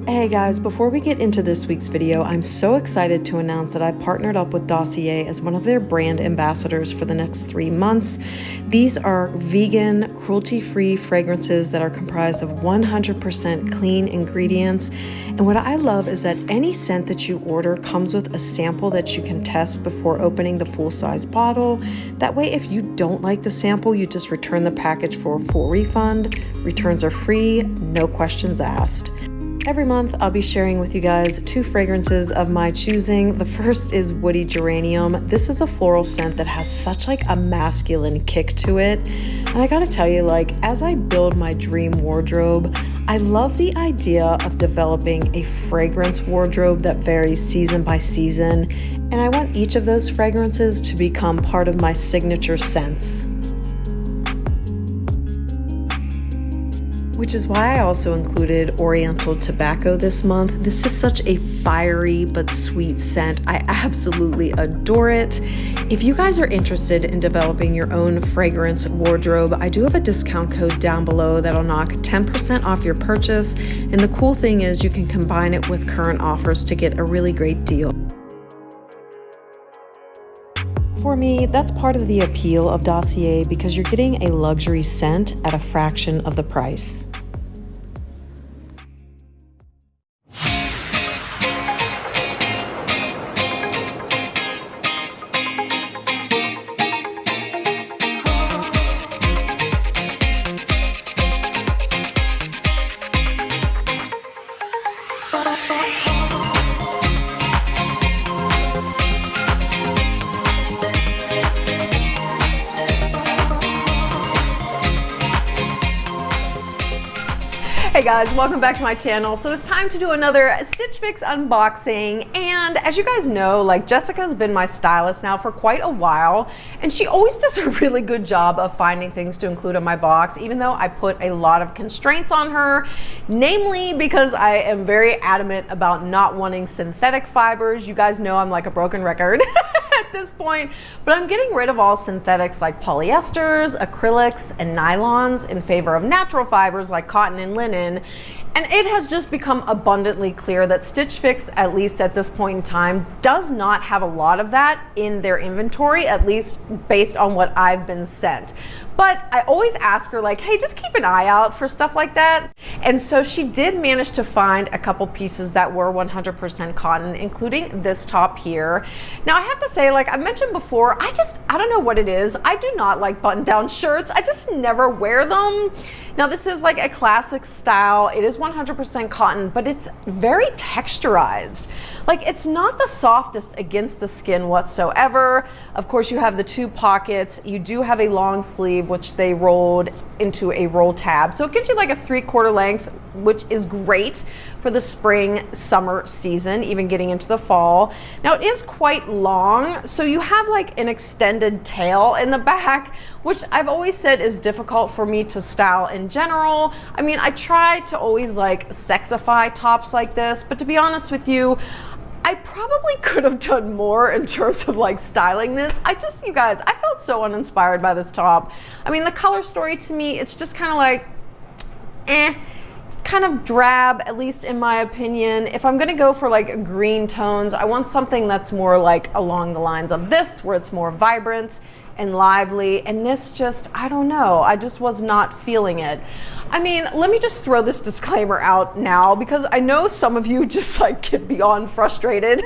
Hey guys, before we get into this week's video, I'm so excited to announce that I partnered up with DOSSIER as one of their brand ambassadors for the next 3 months. These are vegan, cruelty-free fragrances that are comprised of 100% clean ingredients. And what I love is that any scent that you order comes with a sample that you can test before opening the full-size bottle. That way, if you don't like the sample, you just return the package for a full refund. Returns are free, no questions asked. Every month, I'll be sharing with you guys 2 fragrances of my choosing. The first is Woody Geranium. This is a floral scent that has such a masculine kick to it. And I gotta tell you, as I build my dream wardrobe, I love the idea of developing a fragrance wardrobe that varies season by season. And I want each of those fragrances to become part of my signature scents. Which is why I also included Oriental Tobacco this month. This is such a fiery but sweet scent. I absolutely adore it. If you guys are interested in developing your own fragrance wardrobe, I do have a discount code down below that'll knock 10% off your purchase. And the cool thing is you can combine it with current offers to get a really great deal. For me, that's part of the appeal of DOSSIER because you're getting a luxury scent at a fraction of the price. Hey guys, welcome back to my channel. So it's time to do another Stitch Fix unboxing. And as you guys know, Jessica's been my stylist now for quite a while, and she always does a really good job of finding things to include in my box, even though I put a lot of constraints on her, namely because I am very adamant about not wanting synthetic fibers. You guys know I'm like a broken record at this point, but I'm getting rid of all synthetics like polyesters, acrylics, and nylons in favor of natural fibers like cotton and linen. And it has just become abundantly clear that Stitch Fix, at least at this point in time, does not have a lot of that in their inventory, at least based on what I've been sent. But I always ask her hey, just keep an eye out for stuff like that. And so she did manage to find a couple pieces that were 100% cotton, including this top here. Now I have to say, I mentioned before, I don't know what it is. I do not like button-down shirts. I just never wear them. Now this is a classic style. It is 100% cotton, but it's very texturized. It's not the softest against the skin whatsoever. Of course, you have the 2 pockets. You do have a long sleeve, which they rolled into a roll tab. So it gives you a 3/4 length, which is great for the spring, summer season, even getting into the fall. Now it is quite long, so you have an extended tail in the back, which I've always said is difficult for me to style in general. I mean, I try to always sexify tops like this, but to be honest with you, I probably could have done more in terms of styling this. You guys, I felt so uninspired by this top. I mean, the color story to me, it's just kind of kind of drab, at least in my opinion. If I'm gonna go for green tones, I want something that's more along the lines of this, where it's more vibrant and lively, and this just, I don't know, I just was not feeling it. I mean, let me just throw this disclaimer out now, because I know some of you just get beyond frustrated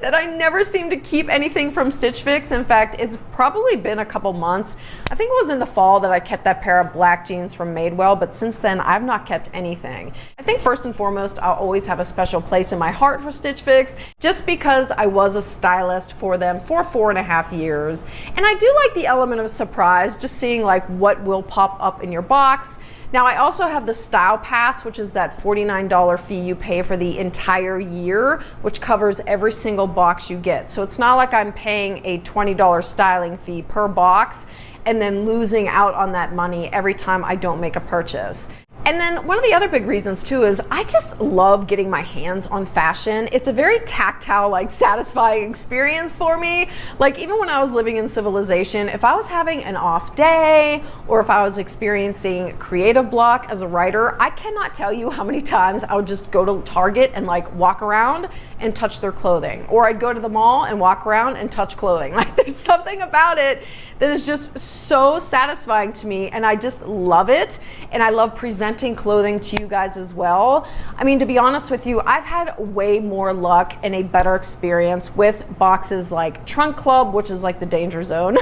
that I never seem to keep anything from Stitch Fix. In fact, it's probably been a couple months. I think it was in the fall that I kept that pair of black jeans from Madewell, but since then I've not kept anything. I think first and foremost, I'll always have a special place in my heart for Stitch Fix, just because I was a stylist for them for 4.5 years. And I do like the element of surprise, just seeing what will pop up in your box. Now I also have the Style Pass, which is that $49 fee you pay for the entire year, which covers every single box you get. So it's not like I'm paying a $20 styling fee per box and then losing out on that money every time I don't make a purchase. And then one of the other big reasons too is I just love getting my hands on fashion. It's a very tactile, like satisfying experience for me. Like even when I was living in civilization, if I was having an off day or if I was experiencing creative block as a writer, I cannot tell you how many times I would just go to Target and like walk around and touch their clothing. Or I'd go to the mall and walk around and touch clothing. Like there's something about it that is just so satisfying to me, and I just love it. And I love presenting clothing to you guys as well. I mean, to be honest with you, I've had way more luck and a better experience with boxes like Trunk Club, which is like the danger zone,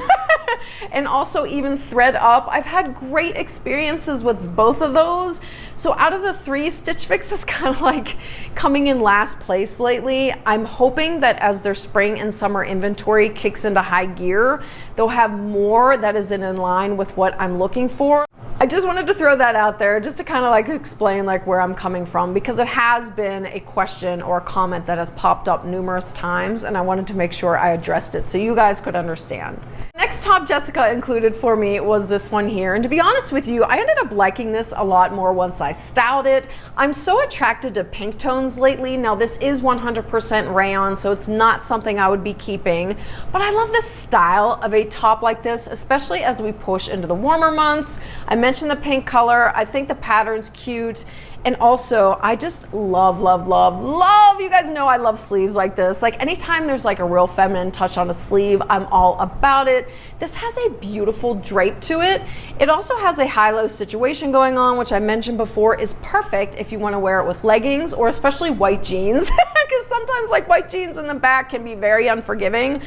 and also even Thread Up. I've had great experiences with both of those. So out of the three, Stitch Fix is kind of like coming in last place lately. I'm hoping that as their spring and summer inventory kicks into high gear, they'll have more that is in line with what I'm looking for. I just wanted to throw that out there just to kind of like explain like where I'm coming from, because it has been a question or a comment that has popped up numerous times, and I wanted to make sure I addressed it so you guys could understand. Next top Jessica included for me was this one here, and to be honest with you, I ended up liking this a lot more once I styled it. I'm so attracted to pink tones lately. Now this is 100% rayon, so it's not something I would be keeping, but I love the style of a top like this, especially as we push into the warmer months. I mentioned the pink color. I think the pattern's cute. And also, I just love, love, love, love. You guys know I love sleeves like this. Like anytime there's like a real feminine touch on a sleeve, I'm all about it. This has a beautiful drape to it. It also has a high-low situation going on, which I mentioned before is perfect if you want to wear it with leggings or especially white jeans, because sometimes like white jeans in the back can be very unforgiving.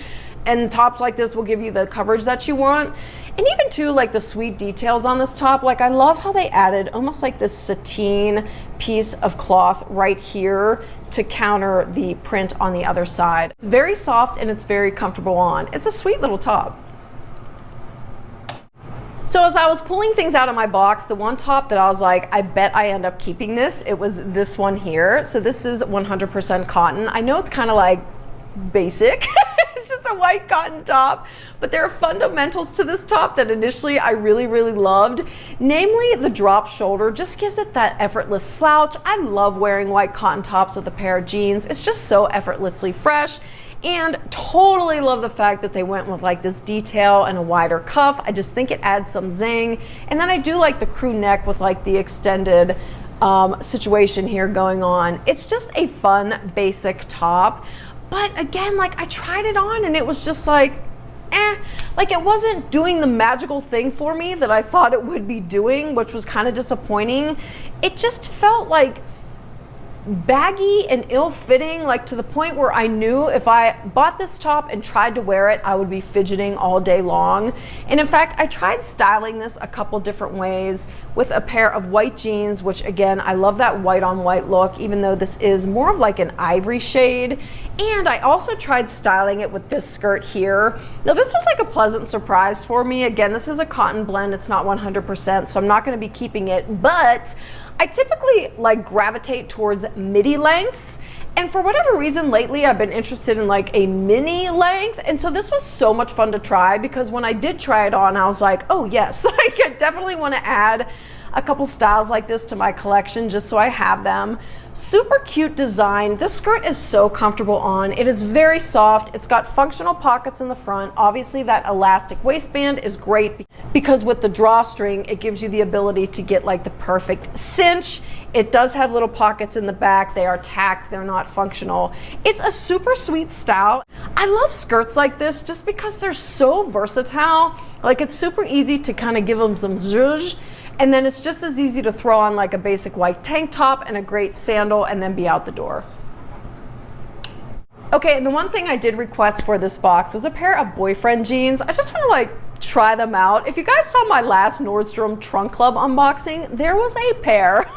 And tops like this will give you the coverage that you want. And even too, like the sweet details on this top, like I love how they added almost like this sateen piece of cloth right here to counter the print on the other side. It's very soft and it's very comfortable on. It's a sweet little top. So as I was pulling things out of my box, the one top that I was like, I bet I end up keeping this, it was this one here. So this is 100% cotton. I know it's kind of like basic. It's just a white cotton top, but there are fundamentals to this top that initially I really, really loved. Namely, the drop shoulder just gives it that effortless slouch. I love wearing white cotton tops with a pair of jeans. It's just so effortlessly fresh. And totally love the fact that they went with like this detail and a wider cuff. I just think it adds some zing. And then I do like the crew neck with like the extended situation here going on. It's just a fun, basic top. But again, like I tried it on and it was just like, like it wasn't doing the magical thing for me that I thought it would be doing, which was kind of disappointing. It just felt like baggy and ill-fitting, like to the point where I knew if I bought this top and tried to wear it, I would be fidgeting all day long. And in fact, I tried styling this a couple different ways with a pair of white jeans, which again, I love that white on white look, even though this is more of like an ivory shade. And I also tried styling it with this skirt here. Now this was like a pleasant surprise for me. Again, this is a cotton blend. It's not 100%, so I'm not going to be keeping it, but I typically like gravitate towards midi lengths, and for whatever reason lately I've been interested in like a mini length, and so this was so much fun to try because when I did try it on I was like, oh yes, like I definitely want to add a couple styles like this to my collection just so I have them. Super cute design. This skirt is so comfortable on. It is very soft. It's got functional pockets in the front. Obviously that elastic waistband is great because with the drawstring it gives you the ability to get like the perfect cinch. It does have little pockets in the back. They are tacked, they're not functional. It's a super sweet style. I love skirts like this just because they're so versatile. Like it's super easy to kind of give them some zhuzh. And then it's just as easy to throw on like a basic white tank top and a great sandal and then be out the door. Okay, and the one thing I did request for this box was a pair of boyfriend jeans. I just want to like try them out. If you guys saw my last Nordstrom Trunk Club unboxing, there was a pair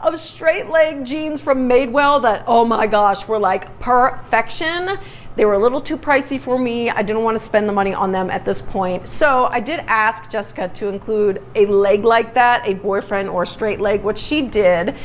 of straight leg jeans from Madewell that, oh my gosh, were like perfection. They were a little too pricey for me. I didn't want to spend the money on them at this point. So I did ask Jessica to include a leg like that, a boyfriend or a straight leg, which she did.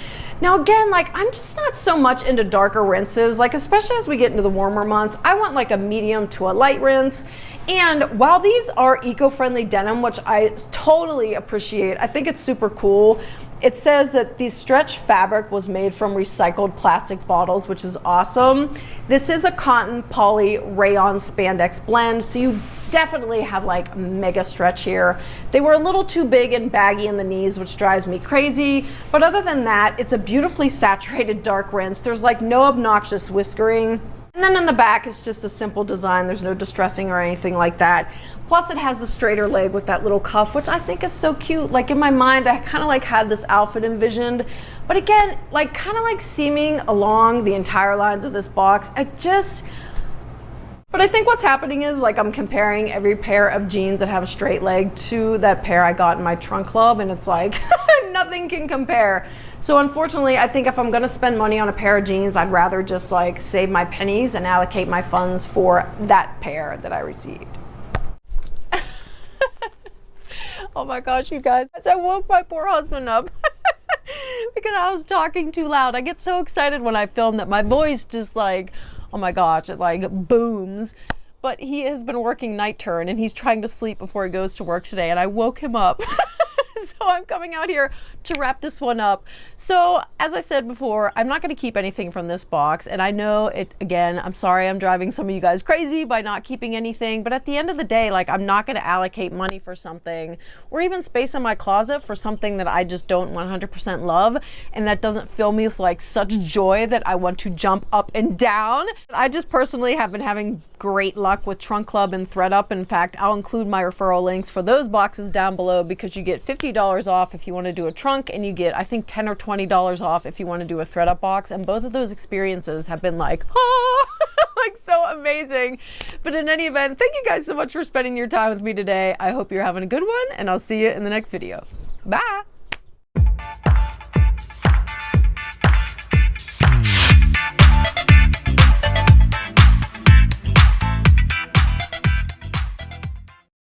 Now again, like I'm just not so much into darker rinses, like especially as we get into the warmer months, I want like a medium to a light rinse. And while these are eco-friendly denim, which I totally appreciate, I think it's super cool. It says that the stretch fabric was made from recycled plastic bottles, which is awesome. This is a cotton poly rayon spandex blend, so you definitely have like mega stretch here. They were a little too big and baggy in the knees, which drives me crazy. But other than that, it's a beautifully saturated dark rinse. There's like no obnoxious whiskering. And then in the back, it's just a simple design. There's no distressing or anything like that. Plus it has the straighter leg with that little cuff, which I think is so cute. Like in my mind, I kind of like had this outfit envisioned. But again, like kind of like seaming along the entire lines of this box. But I think what's happening is like I'm comparing every pair of jeans that have a straight leg to that pair I got in my trunk club, and it's like nothing can compare. So unfortunately, I think if I'm gonna spend money on a pair of jeans, I'd rather just like save my pennies and allocate my funds for that pair that I received. Oh my gosh, you guys, I woke my poor husband up because I was talking too loud. I get so excited when I film that my voice just like, oh my gosh, it like booms. But he has been working night turn and he's trying to sleep before he goes to work today, and I woke him up. So I'm coming out here to wrap this one up. So as I said before, I'm not going to keep anything from this box, and I know it, again, I'm sorry I'm driving some of you guys crazy by not keeping anything, but at the end of the day, like I'm not going to allocate money for something or even space in my closet for something that I just don't 100% love and that doesn't fill me with like such joy that I want to jump up and down. I just personally have been having great luck with Trunk Club and ThredUp. In fact, I'll include my referral links for those boxes down below because you get $50 off if you want to do a trunk, and you get I think $10 or $20 off if you want to do a ThredUp box, and both of those experiences have been like, oh, like so amazing. But in any event, thank you guys so much for spending your time with me today. I hope you're having a good one, and I'll see you in the next video. Bye.